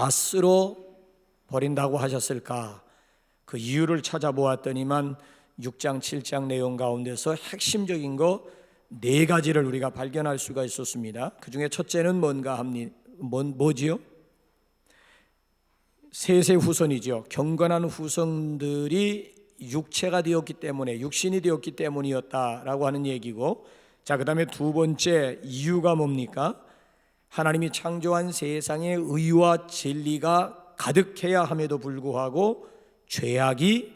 낫으로 버린다고 하셨을까? 그 이유를 찾아보았더니만 6장 7장 내용 가운데서 핵심적인 거 4가지를 우리가 발견할 수가 있었습니다. 그 중에 첫째는 뭐지요? 셋의 후손이죠. 경건한 후손들이 육체가 되었기 때문에, 육신이 되었기 때문이었다라고 하는 얘기고, 자, 그 다음에 두 번째 이유가 뭡니까? 하나님이 창조한 세상에 의와 진리가 가득해야 함에도 불구하고 죄악이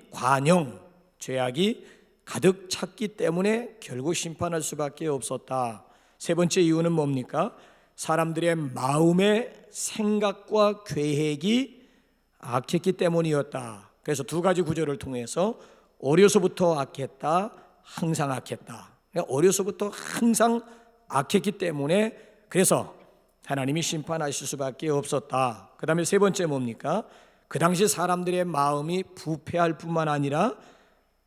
가득 찼기 때문에 결국 심판할 수밖에 없었다. 세 번째 이유는 뭡니까? 사람들의 마음의 생각과 계획이 악했기 때문이었다. 그래서 2가지 구절을 통해서 어려서부터 악했다, 항상 악했다. 어려서부터 항상 악했기 때문에 그래서 하나님이 심판하실 수밖에 없었다. 그 다음에 세 번째 뭡니까? 그 당시 사람들의 마음이 부패할 뿐만 아니라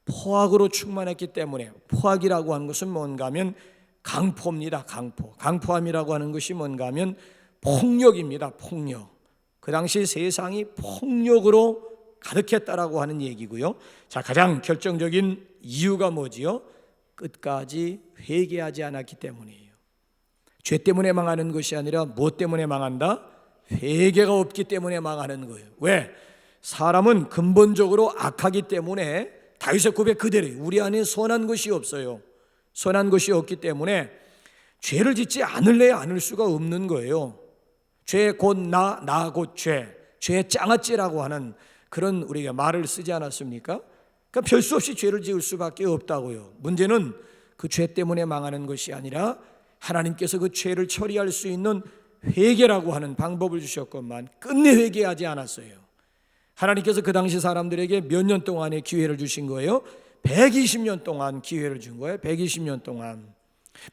포악으로 충만했기 때문에, 포악이라고 하는 것은 뭔가 하면 강포입니다. 강포함이라고 하는 것이 뭔가 하면 폭력입니다. 폭력. 그 당시 세상이 폭력으로 가득했다라고 하는 얘기고요. 자, 가장 결정적인 이유가 뭐지요? 끝까지 회개하지 않았기 때문이에요. 죄 때문에 망하는 것이 아니라 무엇 때문에 망한다? 회개가 없기 때문에 망하는 거예요. 왜? 사람은 근본적으로 악하기 때문에 다윗의 고백 그대로 우리 안에 선한 것이 없어요. 선한 것이 없기 때문에 죄를 짓지 않을래야 않을 수가 없는 거예요. 죄 곧 나 곧 죄, 죄의 장아찌라고 하는 그런 우리가 말을 쓰지 않았습니까? 그러니까 별 수 없이 죄를 지을 수밖에 없다고요. 문제는 그 죄 때문에 망하는 것이 아니라 하나님께서 그 죄를 처리할 수 있는 회개라고 하는 방법을 주셨건만 끝내 회개하지 않았어요. 하나님께서 그 당시 사람들에게 몇 년 동안의 기회를 주신 거예요? 120년 동안 기회를 준 거예요. 120년 동안.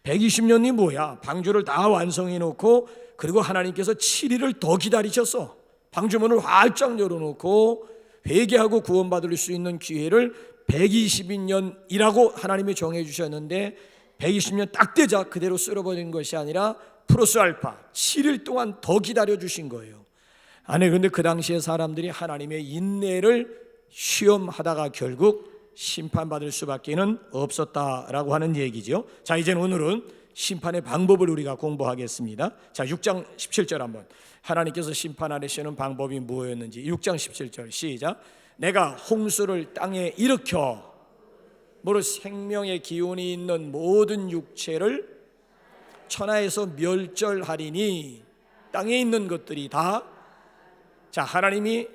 120년이 뭐야? 방주를 다 완성해 놓고 그리고 하나님께서 7일을 더 기다리셨어. 방주문을 활짝 열어놓고 회개하고 구원받을 수 있는 기회를 120년이라고 하나님이 정해 주셨는데 120년 딱 되자 그대로 쓸어버린 것이 아니라 플러스 알파 7일 동안 더 기다려 주신 거예요. 아니 근데 그 당시에 사람들이 하나님의 인내를 시험하다가 결국 심판받을 수밖에는 없었다라고 하는 얘기죠. 자, 이제는 오늘은 심판의 방법을 우리가 공부하겠습니다. 자, 6장 17절 한번. 하나님께서 심판하시는 방법이 뭐였는지 6장 17절 시작. 내가 홍수를 땅에 일으켜 뭐로 생명의 기운이 있는 모든 육체를 천하에서 멸절하리니 땅에 있는 것들이 다. 자, 하나님이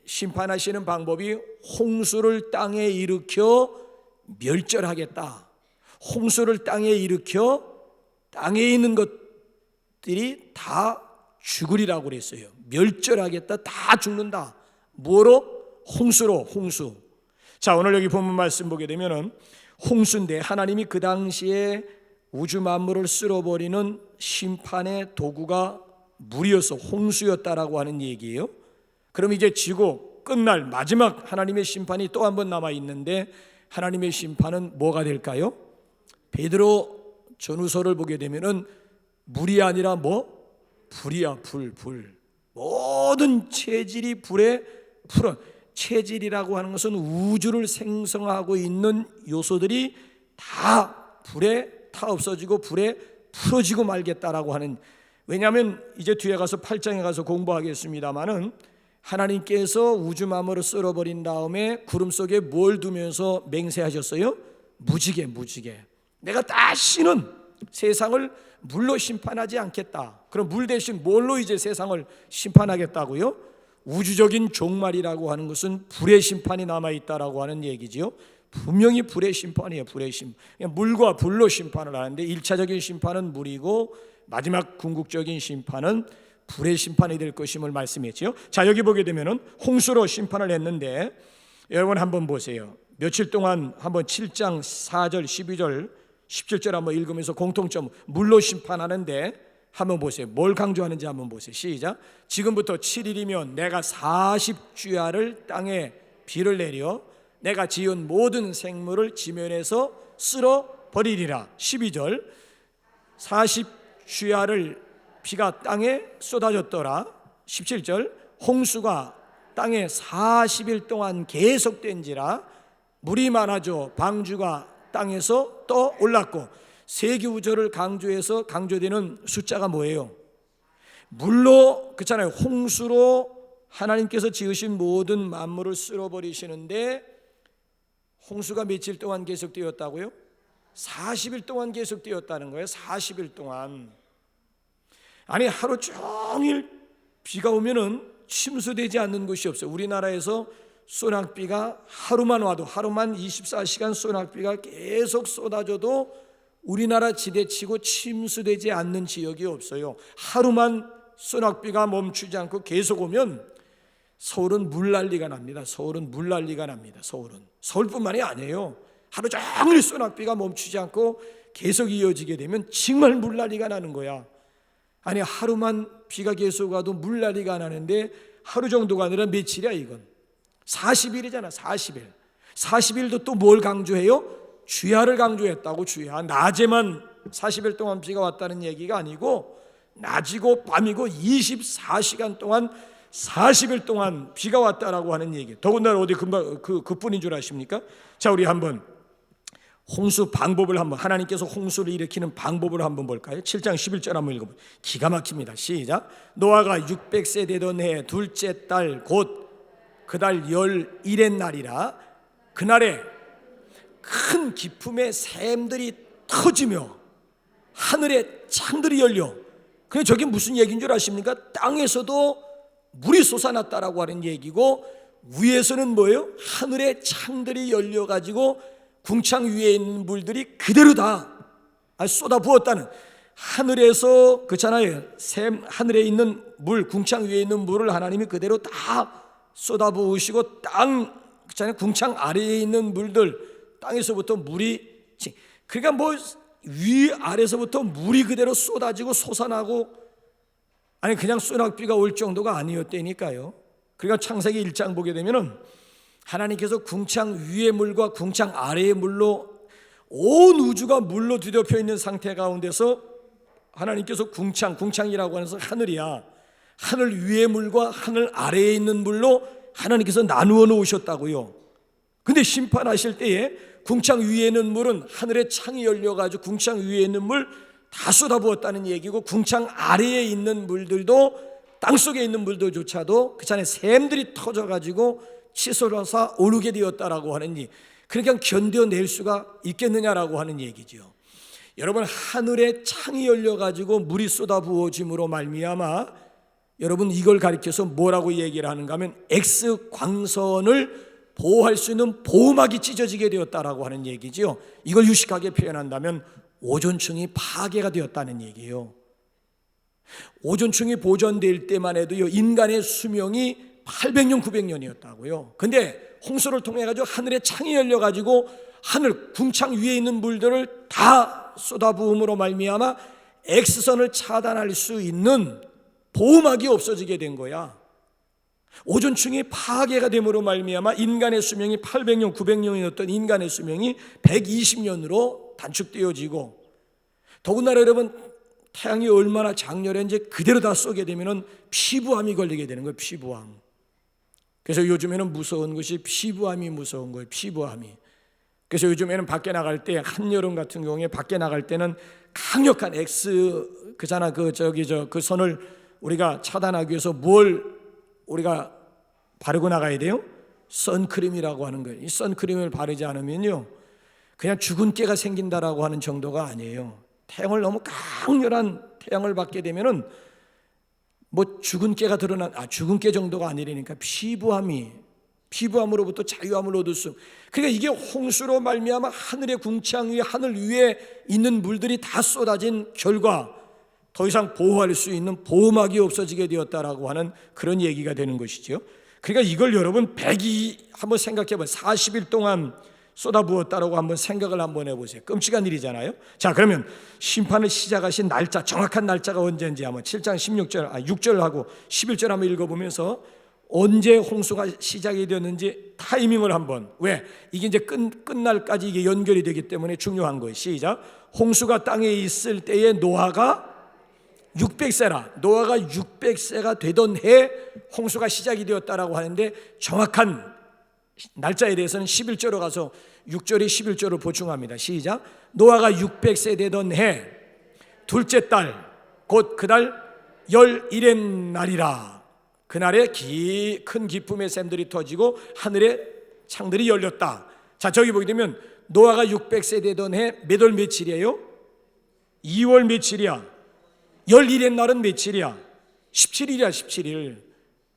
심판하시는 방법이 홍수를 땅에 일으켜 멸절하겠다. 홍수를 땅에 일으켜 땅에 있는 것들이 다 죽으리라고 그랬어요. 멸절하겠다. 다 죽는다. 뭐로? 홍수로. 홍수. 자, 오늘 여기 본문 말씀 보게 되면은 홍수인데 하나님이 그 당시에 우주 만물을 쓸어버리는 심판의 도구가 물이어서 홍수였다라고 하는 얘기예요. 그럼 이제 지고 끝날 마지막 하나님의 심판이 또 한 번 남아 있는데 하나님의 심판은 뭐가 될까요? 베드로 전후서를 보게 되면은 물이 아니라 불이야. 불. 모든 체질이 불에 풀어. 체질이라고 하는 것은 우주를 생성하고 있는 요소들이 다 불에 타 없어지고 불에 풀어지고 말겠다라고 하는. 왜냐하면 이제 뒤에 가서 8장에 가서 공부하겠습니다마는 하나님께서 우주 만물을 쓸어버린 다음에 구름 속에 뭘 두면서 맹세하셨어요? 무지개. 내가 다시는 세상을 물로 심판하지 않겠다. 그럼 물 대신 뭘로 이제 세상을 심판하겠다고요? 우주적인 종말이라고 하는 것은 불의 심판이 남아있다라고 하는 얘기지요. 분명히 불의 심판이에요. 불의 심판. 물과 불로 심판을 하는데 1차적인 심판은 물이고 마지막 궁극적인 심판은 불의 심판이 될 것임을 말씀했지요. 자, 여기 보게 되면은 홍수로 심판을 했는데 여러분 한번 보세요. 며칠 동안 한번 7장 4절 12절 17절 한번 읽으면서 공통점 물로 심판하는데 한번 보세요. 뭘 강조하는지 한번 보세요. 시작. 지금부터 7일이면 내가 40주야를 땅에 비를 내려 내가 지은 모든 생물을 지면에서 쓸어 버리리라. 12절. 40주야를 비가 땅에 쏟아졌더라. 17절. 홍수가 땅에 40일 동안 계속된지라 물이 많아져 방주가 땅에서 떠올랐고, 세기우절을 강조해서 강조되는 숫자가 뭐예요? 물로, 그렇잖아요. 홍수로 하나님께서 지으신 모든 만물을 쓸어버리시는데 홍수가 며칠 동안 계속되었다고요? 40일 동안 계속되었다는 거예요. 40일 동안. 아니, 하루 종일 비가 오면은 침수되지 않는 곳이 없어요. 우리나라에서 소낙비가 하루만 와도, 하루만 24시간 소낙비가 계속 쏟아져도 우리나라 지대치고 침수되지 않는 지역이 없어요. 하루만 소낙비가 멈추지 않고 계속 오면 서울은 물난리가 납니다. 서울은 물난리가 납니다. 서울뿐만이 아니에요. 하루 종일 소낙비가 멈추지 않고 계속 이어지게 되면 정말 물난리가 나는 거야. 아니, 하루만 비가 계속 와도 물난리가 나는데 하루 정도가 아니라 며칠이야 이건. 40일이잖아. 40일. 40일도 또 뭘 강조해요? 주야를 강조했다고. 주야. 낮에만 40일 동안 비가 왔다는 얘기가 아니고 낮이고 밤이고 24시간 동안 40일 동안 비가 왔다라고 하는 얘기. 더군다나 어디 금방 그뿐인 줄 아십니까? 자, 우리 한번 홍수 방법을 한번, 하나님께서 홍수를 일으키는 방법을 한번 볼까요? 7장 11절 한번 읽어보세요. 기가 막힙니다. 시작. 노아가 600세 되던 해 둘째 달 곧 그달 11의 날이라 그날에 큰 기품의 샘들이 터지며 하늘의 창들이 열려. 그게 저게 무슨 얘기인 줄 아십니까? 땅에서도 물이 솟아났다라고 하는 얘기고, 위에서는 뭐예요? 하늘의 창들이 열려가지고 궁창 위에 있는 물들이 그대로 다 쏟아부었다는, 하늘에서 그렇잖아요. 하늘에 있는 물, 궁창 위에 있는 물을 하나님이 그대로 다 쏟아부으시고, 땅 그렇잖아요. 궁창 아래에 있는 물들, 땅에서부터 물이, 그러니까 뭐 위 아래서부터 물이 그대로 쏟아지고 솟아나고, 아니 그냥 소낙비가 올 정도가 아니었다니까요. 그러니까 창세기 1장 보게 되면은 하나님께서 궁창 위의 물과 궁창 아래의 물로 온 우주가 물로 뒤덮여 있는 상태 가운데서 하나님께서 궁창이라고 하는 것은 하늘이야. 하늘 위의 물과 하늘 아래에 있는 물로 하나님께서 나누어 놓으셨다고요. 근데 심판하실 때에 궁창 위에 있는 물은 하늘의 창이 열려가지고 궁창 위에 있는 물 다 쏟아부었다는 얘기고, 궁창 아래에 있는 물들도, 땅속에 있는 물들조차도 그 안에 샘들이 터져가지고 치솟아서 오르게 되었다라고 하는 이, 그러니까 견뎌낼 수가 있겠느냐라고 하는 얘기죠. 여러분, 하늘의 창이 열려가지고 물이 쏟아부어짐으로 말미암아 여러분 이걸 가리켜서 뭐라고 얘기를 하는가 하면 X광선을 보호할 수 있는 보호막이 찢어지게 되었다라고 하는 얘기죠. 이걸 유식하게 표현한다면 오존층이 파괴가 되었다는 얘기예요. 오존층이 보존될 때만 해도요, 인간의 수명이 800년 900년이었다고요. 근데 홍수를 통해 가지고 하늘에 창이 열려 가지고 하늘 궁창 위에 있는 물들을 다 쏟아부음으로 말미암아 X선을 차단할 수 있는 보호막이 없어지게 된 거야. 오존층이 파괴가 됨으로 말미암아 인간의 수명이 800년 900년이었던 인간의 수명이 120년으로 단축되어지고, 더군다나 여러분 태양이 얼마나 장렬한지 그대로 다 쏘게 되면 피부암이 걸리게 되는 거예요. 피부암. 그래서 요즘에는 무서운 것이 피부암이 무서운 거예요. 피부암이. 그래서 요즘에는 밖에 나갈 때, 한여름 같은 경우에 밖에 나갈 때는 강력한 X 그잖아 그 선을 우리가 차단하기 위해서 뭘 우리가 바르고 나가야 돼요? 선크림이라고 하는 거예요. 이 선크림을 바르지 않으면요, 그냥 죽은 깨가 생긴다라고 하는 정도가 아니에요. 태양을 너무 강렬한 태양을 받게 되면은 뭐 죽은 깨가 드러난, 죽은 깨 정도가 아니라니까 피부암으로부터 자유함을 얻을 수. 그러니까 이게 홍수로 말미암아 하늘의 궁창 위에, 하늘 위에 있는 물들이 다 쏟아진 결과 더 이상 보호할 수 있는 보호막이 없어지게 되었다라고 하는 그런 얘기가 되는 것이죠. 그러니까 이걸 여러분 한번 생각해 봐요. 40일 동안 쏟아부었다라고 한번 생각을 한번 해보세요. 끔찍한 일이잖아요. 자, 그러면 심판을 시작하신 날짜, 정확한 날짜가 언제인지 한번 7장 6절하고 11절 한번 읽어보면서 언제 홍수가 시작이 되었는지 타이밍을 한번, 왜? 이게 이제 끝날까지 이게 연결이 되기 때문에 중요한 거예요. 시작. 홍수가 땅에 있을 때에 노아가 600세라. 노아가 600세가 되던 해 홍수가 시작이 되었다라고 하는데 정확한 날짜에 대해서는 11절로 가서 6절이 11절을 보충합니다. 시작. 노아가 600세 되던 해 둘째 달 곧 그달 11의 날이라. 그날에 큰 기쁨의 샘들이 터지고 하늘의 창들이 열렸다. 자, 저기 보게 되면 노아가 600세 되던 해 몇 월 며칠이에요? 2월 며칠이야? 11의 날은 며칠이야? 17일이야 17일.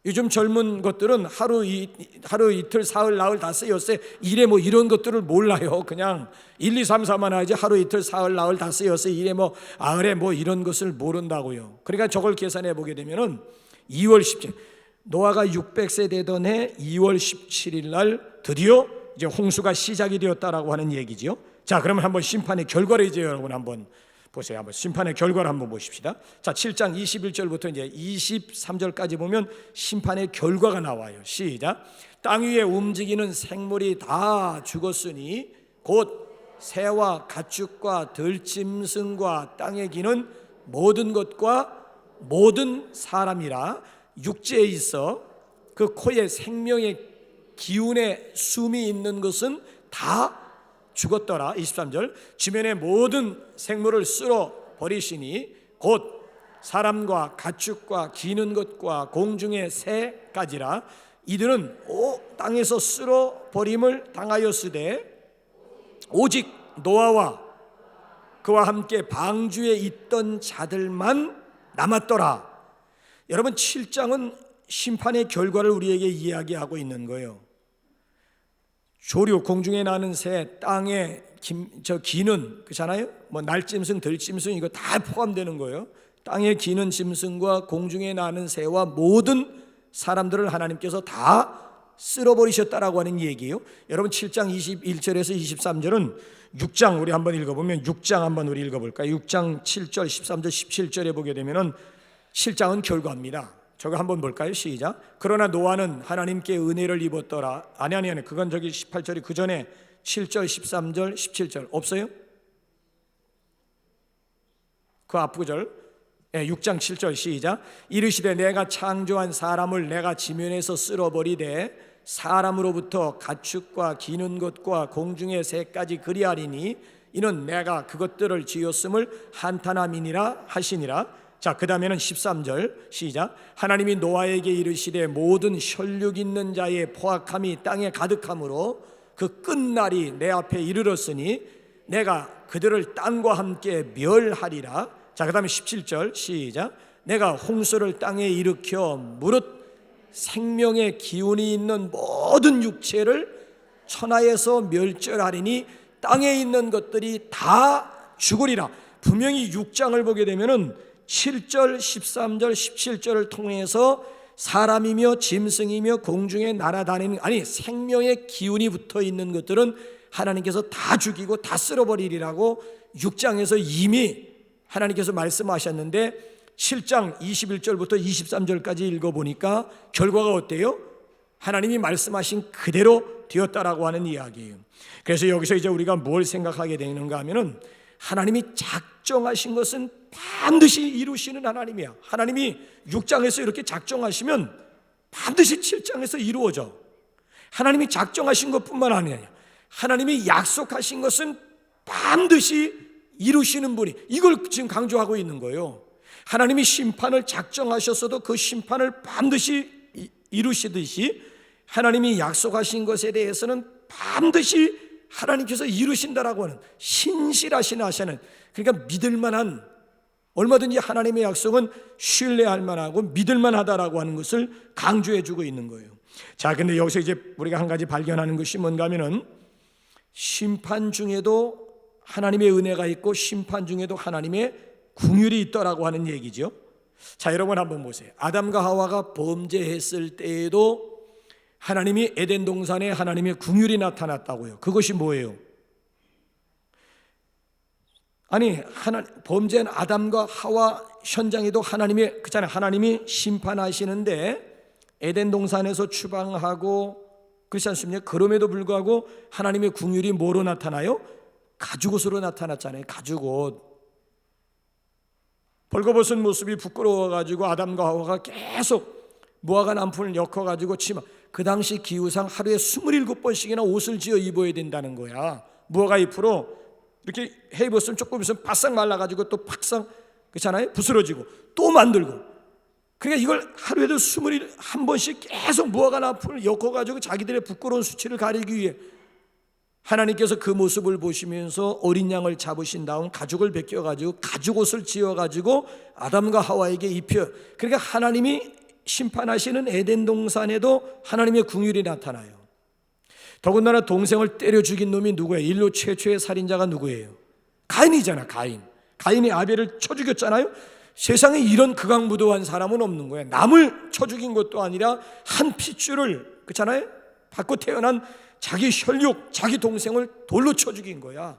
요즘 젊은 것들은 하루 이틀 사흘 나흘 닷새 엿새 일에 뭐 이런 것들을 몰라요. 그냥 1, 2, 3, 4만 하지 하루 이틀 사흘 나흘 닷새 엿새 일에 뭐 아흘에 뭐 이런 것을 모른다고요. 그러니까 저걸 계산해 보게 되면은 2월 17일 노아가 600세 되던 해 2월 17일 날 드디어 이제 홍수가 시작이 되었다라고 하는 얘기지요. 자, 그러면 한번 심판의 결과를 이제 여러분 한번 보세요. 한번 심판의 결과를 한번 보십시다. 자, 7장 21절부터 이제 23절까지 보면 심판의 결과가 나와요. 시작. 땅 위에 움직이는 생물이 다 죽었으니 곧 새와 가축과 들짐승과 땅에 기는 모든 것과 모든 사람이라. 육지에 있어 그 코에 생명의 기운의 숨이 있는 것은 다 죽었더라. 23절. 지면의 모든 생물을 쓸어 버리시니 곧 사람과 가축과 기는 것과 공중의 새까지라. 이들은 땅에서 쓸어 버림을 당하였으되 오직 노아와 그와 함께 방주에 있던 자들만 남았더라. 여러분, 7장은 심판의 결과를 우리에게 이야기하고 있는 거예요. 조류, 공중에 나는 새, 땅에 기는 그잖아요. 뭐 날짐승, 들짐승 이거 다 포함되는 거예요. 땅에 기는 짐승과 공중에 나는 새와 모든 사람들을 하나님께서 다 쓸어버리셨다라고 하는 얘기예요. 여러분, 7장 21절에서 23절은 6장 우리 한번 읽어보면 6장 한번 우리 읽어볼까요? 6장 7절, 13절, 17절에 보게 되면은 7장은 결과입니다. 저거 한번 볼까요? 시작. 그러나 노아는 하나님께 은혜를 입었더라. 아니 그건 저기 18절이 그 전에 7절, 13절, 17절 없어요? 그 앞구절 6장 7절 시작. 이르시되 내가 창조한 사람을 내가 지면에서 쓸어버리되 사람으로부터 가축과 기는 것과 공중의 새까지 그리하리니 이는 내가 그것들을 지었음을 한탄함이니라 하시니라. 자, 그 다음에는 13절 시작. 하나님이 노아에게 이르시되 모든 혈육 있는 자의 포악함이 땅에 가득함으로 그 끝날이 내 앞에 이르렀으니 내가 그들을 땅과 함께 멸하리라. 자, 그 다음에 17절 시작. 내가 홍수를 땅에 일으켜 무릇 생명의 기운이 있는 모든 육체를 천하에서 멸절하리니 땅에 있는 것들이 다 죽으리라. 분명히 6장을 보게 되면은 7절, 13절, 17절을 통해서 사람이며 짐승이며 공중에 날아다니는 생명의 기운이 붙어 있는 것들은 하나님께서 다 죽이고 다 쓸어버리리라고 6장에서 이미 하나님께서 말씀하셨는데 7장 21절부터 23절까지 읽어보니까 결과가 어때요? 하나님이 말씀하신 그대로 되었다라고 하는 이야기예요. 그래서 여기서 이제 우리가 뭘 생각하게 되는가 하면은 하나님이 작정하신 것은 반드시 이루시는 하나님이야. 하나님이 6장에서 이렇게 작정하시면 반드시 7장에서 이루어져. 하나님이 작정하신 것뿐만 아니라 하나님이 약속하신 것은 반드시 이루시는 분이, 이걸 지금 강조하고 있는 거예요. 하나님이 심판을 작정하셨어도 그 심판을 반드시 이루시듯이 하나님이 약속하신 것에 대해서는 반드시 하나님께서 이루신다라고 하는 신실하신 하시는, 그러니까 믿을만한, 얼마든지 하나님의 약속은 신뢰할 만하고 믿을만하다라고 하는 것을 강조해주고 있는 거예요. 자, 근데 여기서 이제 우리가 한 가지 발견하는 것이 뭔가 하면은 심판 중에도 하나님의 은혜가 있고 심판 중에도 하나님의 긍휼이 있더라고 하는 얘기죠. 자, 여러분 한번 보세요. 아담과 하와가 범죄했을 때에도 하나님이 에덴 동산에 하나님의 긍휼이 나타났다고요. 그것이 뭐예요? 범죄한 아담과 하와 현장에도 하나님이 심판하시는데 에덴 동산에서 추방하고 그렇지 않습니까? 그럼에도 불구하고 하나님의 긍휼이 뭐로 나타나요? 가죽옷으로 나타났잖아요. 가죽옷. 벌거벗은 모습이 부끄러워가지고 아담과 하와가 계속 무화과 나무를 엮어가지고 치마, 그 당시 기후상 하루에 27번씩이나 옷을 지어 입어야 된다는 거야. 무화과 잎으로 이렇게 해 입었으면 조금 있으면 바싹 말라가지고 또 팍상, 그렇잖아요? 부스러지고 또 만들고. 그러니까 이걸 하루에도 21번씩 계속 무화과 나무를 엮어가지고 자기들의 부끄러운 수치를 가리기 위해, 하나님께서 그 모습을 보시면서 어린 양을 잡으신 다음 가죽을 벗겨가지고 가죽옷을 지어가지고 아담과 하와에게 입혀. 그러니까 하나님이 심판하시는 에덴 동산에도 하나님의 긍휼이 나타나요. 더군다나 동생을 때려 죽인 놈이 누구예요? 인류 최초의 살인자가 누구예요? 가인이잖아. 가인이 아벨을 쳐 죽였잖아요. 세상에 이런 극악무도한 사람은 없는 거예요. 남을 쳐 죽인 것도 아니라 한 핏줄을, 그렇잖아요, 받고 태어난 자기 혈육, 자기 동생을 돌로 쳐 죽인 거야.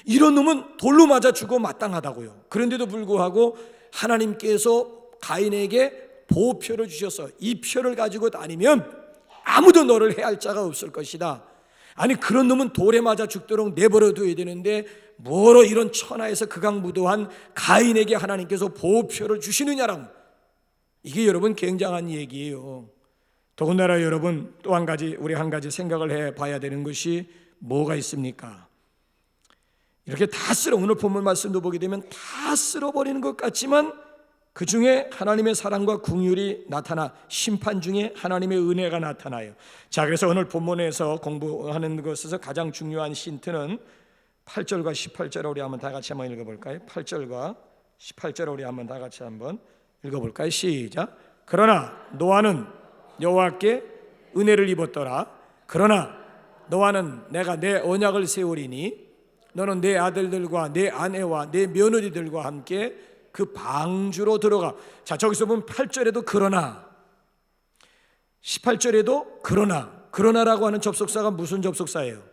이런 놈은 돌로 맞아 죽어 마땅하다고요. 그런데도 불구하고 하나님께서 가인에게 보호표를 주셔서 이 표를 가지고 다니면 아무도 너를 해할 자가 없을 것이다. 아니, 그런 놈은 돌에 맞아 죽도록 내버려 둬야 되는데 뭐로 이런 천하에서 극악무도한 가인에게 하나님께서 보호표를 주시느냐라고. 이게 여러분 굉장한 얘기예요. 더군다나 여러분 또 한 가지, 우리 한 가지 생각을 해봐야 되는 것이 뭐가 있습니까? 이렇게 다 오늘 본문 말씀도 보게 되면 다 쓸어버리는 것 같지만 그 중에 하나님의 사랑과 긍휼이 나타나, 심판 중에 하나님의 은혜가 나타나요. 자, 그래서 오늘 본문에서 공부하는 것에서 가장 중요한 힌트는 8절과 18절을 우리 한번 다 같이 한번 읽어볼까요? 8절과 18절을 우리 한번 다 같이 한번 읽어볼까요? 시작. 그러나 노아는 여호와께 은혜를 입었더라. 그러나 노아는 내가 내 언약을 세우리니 너는 내 아들들과 내 아내와 내 며느리들과 함께 그 방주로 들어가. 자, 저기서 보면 8절에도 그러나, 18절에도 그러나라고 하는 접속사가 무슨 접속사예요?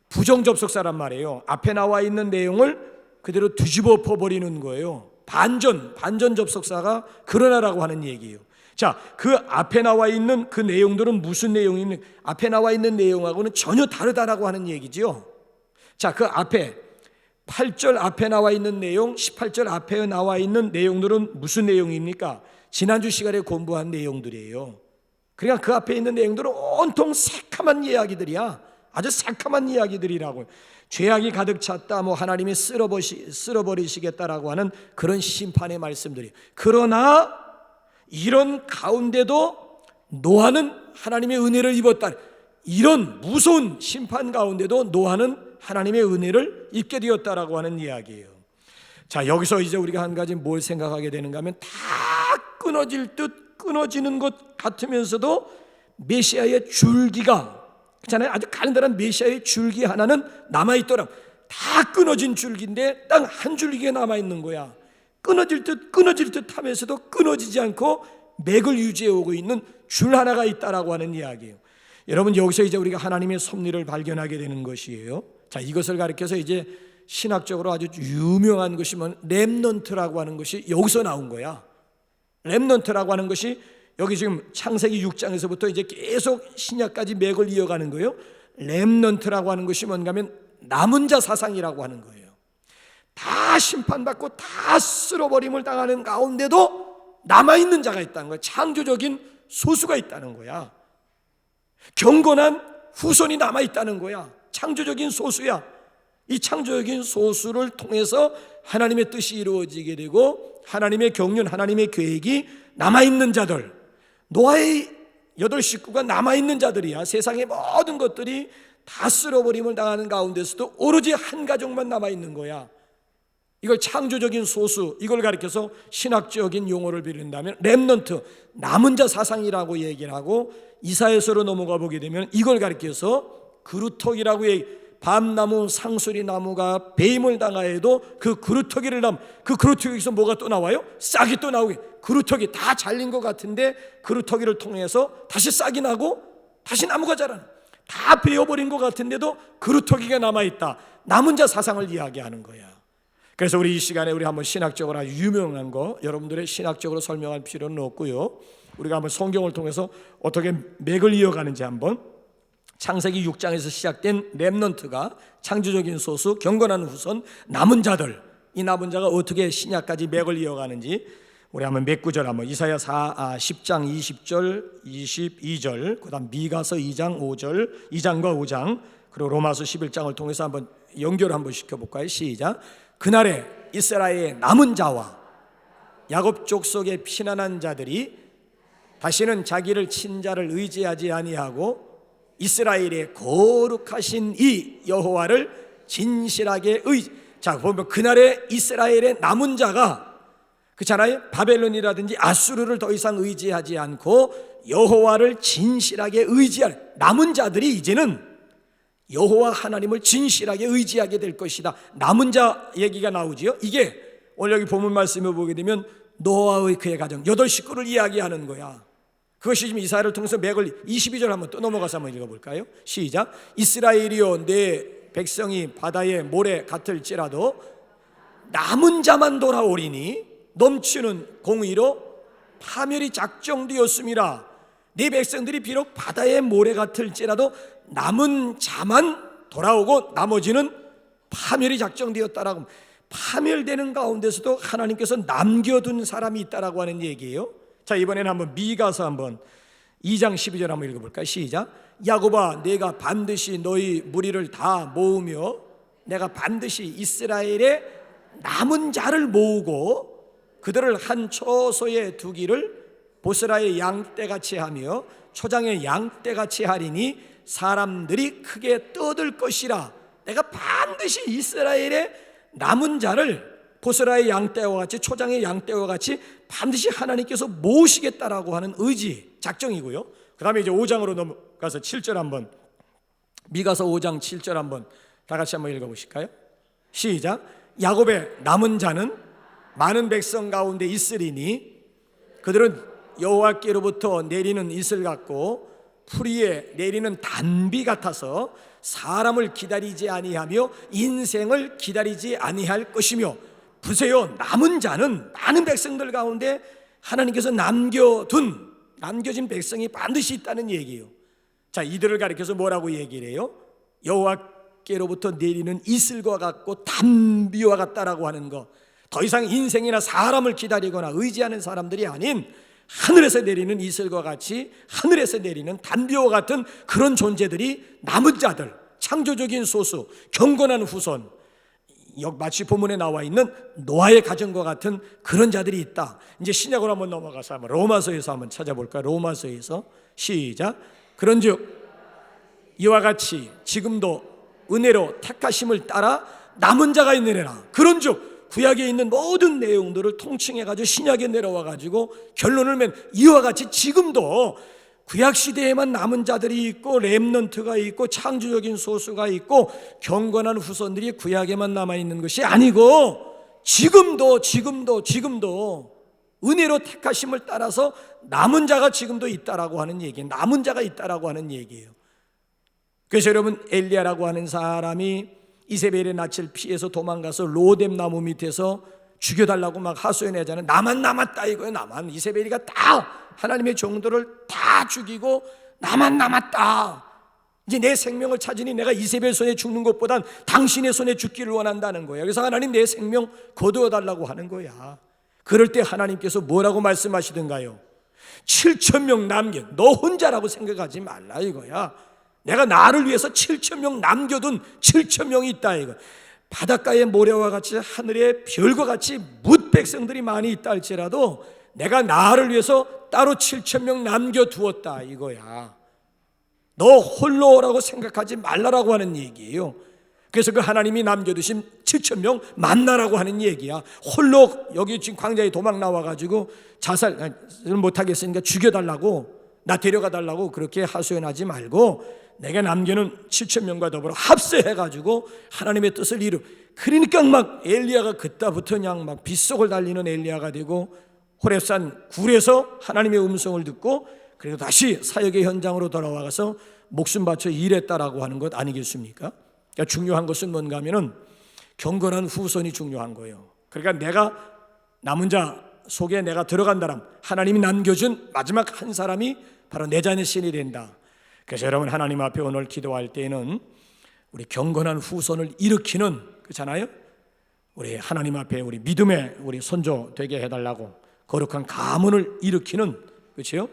부정 접속사란 말이에요. 앞에 나와 있는 내용을 그대로 뒤집어 버리는 거예요. 반전 접속사가 그러나라고 하는 얘기예요. 자, 그 앞에 나와 있는 그 내용들은 무슨 내용입니까? 앞에 나와 있는 내용하고는 전혀 다르다라고 하는 얘기죠. 자, 그 앞에 8절 앞에 나와 있는 내용, 18절 앞에 나와 있는 내용들은 무슨 내용입니까? 지난주 시간에 공부한 내용들이에요. 그러니까 그 앞에 있는 내용들은 온통 새카만 이야기들이야. 아주 새카만 이야기들이라고요. 죄악이 가득 찼다, 뭐 하나님이 쓸어버리시겠다라고 하는 그런 심판의 말씀들이. 그러나 이런 가운데도 노아는 하나님의 은혜를 입었다. 이런 무서운 심판 가운데도 노아는 하나님의 은혜를 입게 되었다라고 하는 이야기예요. 자, 여기서 이제 우리가 한 가지 뭘 생각하게 되는가 하면, 다 끊어질 듯 끊어지는 것 같으면서도 메시아의 줄기가, 그렇잖아요, 아주 가느다란 메시아의 줄기 하나는 남아있더라. 다 끊어진 줄기인데 딱 한 줄기가 남아있는 거야. 끊어질 듯 하면서도 끊어지지 않고 맥을 유지해 오고 있는 줄 하나가 있다라고 하는 이야기예요. 여러분, 여기서 이제 우리가 하나님의 섭리를 발견하게 되는 것이에요. 자, 이것을 가리켜서 이제 신학적으로 아주 유명한 것이 렘넌트라고 하는 것이 여기서 나온 거야. 렘넌트라고 하는 것이 여기 지금 창세기 6장에서부터 이제 계속 신약까지 맥을 이어가는 거예요. 렘넌트라고 하는 것이 뭔가 하면 남은 자 사상이라고 하는 거예요. 다 심판받고 다 쓸어버림을 당하는 가운데도 남아있는 자가 있다는 거야. 창조적인 소수가 있다는 거야. 경건한 후손이 남아있다는 거야. 창조적인 소수야. 이 창조적인 소수를 통해서 하나님의 뜻이 이루어지게 되고 하나님의 경륜, 하나님의 계획이 남아있는 자들, 노아의 8 식구가 남아있는 자들이야. 세상의 모든 것들이 다 쓸어버림을 당하는 가운데서도 오로지 한 가족만 남아있는 거야. 이걸 창조적인 소수, 이걸 가리켜서 신학적인 용어를 빌린다면 렘넌트, 남은 자 사상이라고 얘기를 하고, 이사야서로 넘어가 보게 되면 이걸 가리켜서 그루터기라고 밤나무, 상수리 나무가 배임을 당하여도 그 그루터기를 그 그루터기에서 뭐가 또 나와요? 싹이 또 나오게. 그루터기 다 잘린 것 같은데 그루터기를 통해서 다시 싹이 나고 다시 나무가 자라는, 다 베어버린 것 같은데도 그루터기가 남아있다. 남은 자 사상을 이야기하는 거야. 그래서 우리 이 시간에 우리 한번 신학적으로 아주 유명한 거, 여러분들의 신학적으로 설명할 필요는 없고요, 우리가 한번 성경을 통해서 어떻게 맥을 이어가는지 한번, 창세기 6장에서 시작된 렘넌트가 창조적인 소수, 경건한 후손, 남은 자들, 이 남은 자가 어떻게 신약까지 맥을 이어가는지 우리 한번 몇 구절 한번 이사야 10장 20절 22절 그다음 미가서 2장 5절 2장과 5장 그리고 로마서 11장을 통해서 한번 연결 한번 시켜볼까요? 시작. 그날에 이스라엘의 남은 자와 야곱 족속의 피난한 자들이 다시는 자기를 친자를 의지하지 아니하고 이스라엘의 거룩하신 이 여호와를 진실하게 자 보면 그날에 이스라엘의 남은 자가 그렇잖아요. 바벨론이라든지 아수르를 더 이상 의지하지 않고 여호와를 진실하게 의지할 남은 자들이 이제는 여호와 하나님을 진실하게 의지하게 될 것이다. 남은 자 얘기가 나오지요. 이게 오늘 여기 본문 말씀을 보게 되면 노아의 그의 가정 8식구를 이야기하는 거야. 그것이 지금 이사야를 통해서 맥을 22절 한번 또 넘어가서 한번 읽어볼까요? 시작. 이스라엘이여 내 백성이 바다의 모래 같을지라도 남은 자만 돌아오리니 넘치는 공의로 파멸이 작정되었음이라. 네 백성들이 비록 바다의 모래 같을지라도 남은 자만 돌아오고 나머지는 파멸이 작정되었다라고. 파멸되는 가운데서도 하나님께서 남겨둔 사람이 있다라고 하는 얘기예요. 자 이번에는 한번 미가서 한번 2장 12절 한번 읽어볼까요? 시작. 야곱아 내가 반드시 너희 무리를 다 모으며 내가 반드시 이스라엘의 남은 자를 모으고 그들을 한 처소에 두기를 보스라의 양떼같이 하며 초장의 양떼같이 하리니 사람들이 크게 떠들 것이라. 내가 반드시 이스라엘의 남은 자를 보스라의 양떼와 같이 초장의 양떼와 같이 반드시 하나님께서 모으시겠다라고 하는 의지 작정이고요. 그 다음에 이제 5장으로 넘어가서 7절 한번 미가서 5장 7절 한번 다 같이 한번 읽어보실까요? 시작. 야곱의 남은 자는 많은 백성 가운데 있으리니 그들은 여호와께로부터 내리는 이슬 같고 풀이에 내리는 단비 같아서 사람을 기다리지 아니하며 인생을 기다리지 아니할 것이며 보세요. 남은 자는 많은 백성들 가운데 하나님께서 남겨진 백성이 반드시 있다는 얘기예요. 자 이들을 가리켜서 뭐라고 얘기를 해요? 여호와께로부터 내리는 이슬과 같고 단비와 같다라고 하는 거. 더 이상 인생이나 사람을 기다리거나 의지하는 사람들이 아닌 하늘에서 내리는 이슬과 같이 하늘에서 내리는 단비와 같은 그런 존재들이 남은 자들, 창조적인 소수, 경건한 후손, 마치 본문에 나와 있는 노아의 가정과 같은 그런 자들이 있다. 이제 신약으로 한번 넘어가서 한번 로마서에서 한번 찾아볼까요? 로마서에서 시작. 그런즉 이와 같이 지금도 은혜로 택하심을 따라 남은 자가 있느니라. 그런즉 구약에 있는 모든 내용들을 통칭해가지고 신약에 내려와가지고 결론을 맺는 이와 같이 지금도 구약시대에만 남은 자들이 있고 렘넌트가 있고 창조적인 소수가 있고 경건한 후손들이 구약에만 남아있는 것이 아니고 지금도 은혜로 택하심을 따라서 남은 자가 지금도 있다라고 하는 얘기예요. 남은 자가 있다라고 하는 얘기예요. 그래서 여러분 엘리야라고 하는 사람이 이세벨의 낯을 피해서 도망가서 로뎀 나무 밑에서 죽여달라고 막 하소연하잖아요. 나만 남았다 이거예요. 나만. 이세벨이가 다 하나님의 종들을 다 죽이고 나만 남았다. 이제 내 생명을 찾으니 내가 이세벨 손에 죽는 것보단 당신의 손에 죽기를 원한다는 거예요. 그래서 하나님 내 생명 거두어달라고 하는 거야. 그럴 때 하나님께서 뭐라고 말씀하시던가요? 7,000명 남겨. 너 혼자라고 생각하지 말라 이거야. 내가 나를 위해서 7,000명 남겨둔 7,000명이 있다 이거. 바닷가의 모래와 같이 하늘의 별과 같이 뭇 백성들이 많이 있다 할지라도 내가 나를 위해서 따로 7,000명 남겨두었다 이거야. 너 홀로라고 생각하지 말라라고 하는 얘기예요. 그래서 그 하나님이 남겨두신 7,000명 만나라고 하는 얘기야. 홀로 여기 지금 광야에 도망 나와가지고 자살을 못하겠으니까 죽여달라고, 나 데려가 달라고 그렇게 하소연하지 말고 내가 남겨놓은 7,000명과 더불어 합세해가지고 하나님의 뜻을 이루. 그러니까 막 엘리야가 그때부터 그냥 막 빗속을 달리는 엘리야가 되고 호렙산 굴에서 하나님의 음성을 듣고 그리고 다시 사역의 현장으로 돌아와서 목숨 바쳐 일했다라고 하는 것 아니겠습니까? 그러니까 중요한 것은 뭔가 하면은 경건한 후손이 중요한 거예요. 그러니까 내가 남은 자 속에 내가 들어간다면 하나님이 남겨준 마지막 한 사람이 바로 내 자신이 된다. 그래서 여러분 하나님 앞에 오늘 기도할 때에는 우리 경건한 후손을 일으키는 그렇잖아요. 우리 하나님 앞에 우리 믿음의 우리 선조 되게 해달라고, 거룩한 가문을 일으키는, 그렇죠?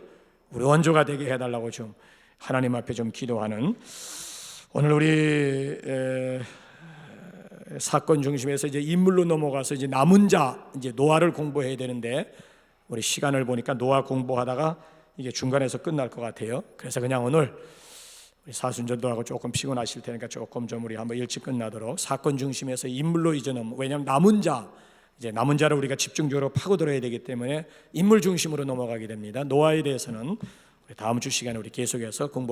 우리 원조가 되게 해달라고 좀 하나님 앞에 좀 기도하는, 오늘 우리 사건 중심에서 이제 인물로 넘어가서 이제 남은 자, 이제 노아를 공부해야 되는데 우리 시간을 보니까 노아 공부하다가 이게 중간에서 끝날 것 같아요. 그래서 그냥 오늘 우리 사순절도 하고 조금 피곤하실 테니까 조금 좀 우리 한번 일찍 끝나도록 사건 중심에서 인물로 이제 왜냐하면 남은 자, 이제 남은 자를 우리가 집중적으로 파고들어야 되기 때문에 인물 중심으로 넘어가게 됩니다. 노아에 대해서는 다음 주 시간에 우리 계속해서 공부.